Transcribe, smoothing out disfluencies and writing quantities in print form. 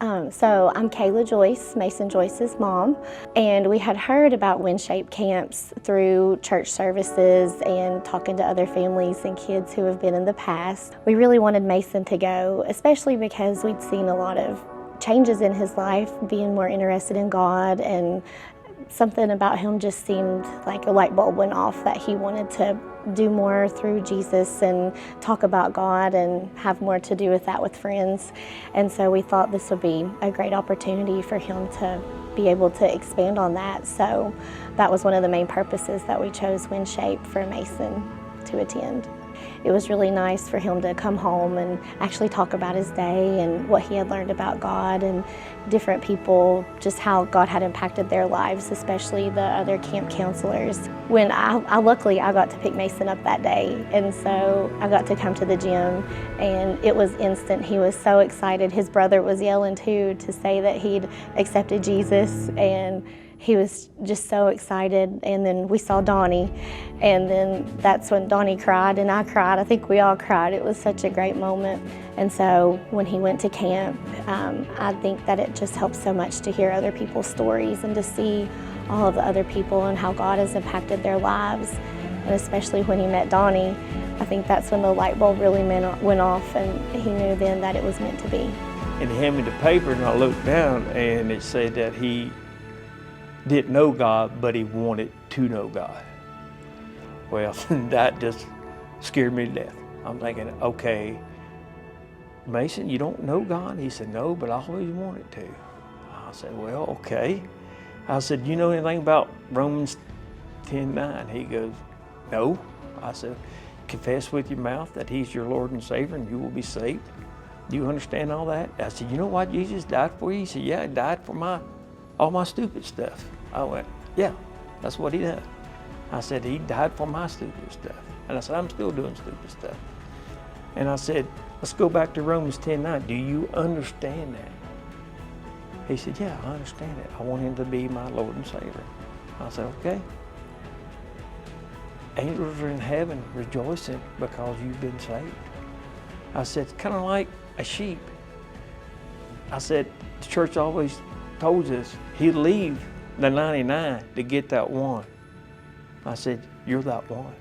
So I'm Kayla Joyce, Mason Joyce's mom, and we had heard about WinShape camps through church services and talking to other families and kids who have been in the past. We really wanted Mason to go, especially because we'd seen a lot of changes in his life, being more interested in God, and something about him just seemed like a light bulb went off that he wanted to do more through Jesus and talk about God and have more to do with that with friends. And so we thought this would be a great opportunity for him to be able to expand on that. So that was one of the main purposes that we chose WinShape for Mason to attend. It was really nice for him to come home and actually talk about his day and what he had learned about God and different people, just how God had impacted their lives, especially the other camp counselors. When luckily I got to pick Mason up that day, and so I got to come to the gym, and it was instant. He was so excited. His brother was yelling too to say that he'd accepted Jesus, and he was just so excited. And then we saw Donnie, and then that's when Donnie cried and I cried. I think we all cried. It was such a great moment. And so when he went to camp, I think that it just helps so much to hear other people's stories and to see all of the other people and how God has impacted their lives. And especially when he met Donnie, I think that's when the light bulb really went off, and he knew then that it was meant to be. And he handed me the paper, and I looked down, and it said that he didn't know God, but he wanted to know God. Well, that just scared me to death. I'm thinking, okay, Mason, you don't know God? He said, no, but I always wanted to. I said, well, okay. I said, you know anything about Romans 10:9? He goes, no. I said, confess with your mouth that he's your Lord and Savior and you will be saved. Do you understand all that? I said, you know why Jesus died for you? He said, yeah, he died for all my stupid stuff. I went, yeah, that's what he did. I said, he died for my stupid stuff. And I said, I'm still doing stupid stuff. And I said, let's go back to Romans 10:9. Do you understand that? He said, yeah, I understand it. I want him to be my Lord and Savior. I said, okay. Angels are in heaven rejoicing because you've been saved. I said, it's kind of like a sheep. I said, the church always told us he'd leave the 99 to get that one. I said, you're that one.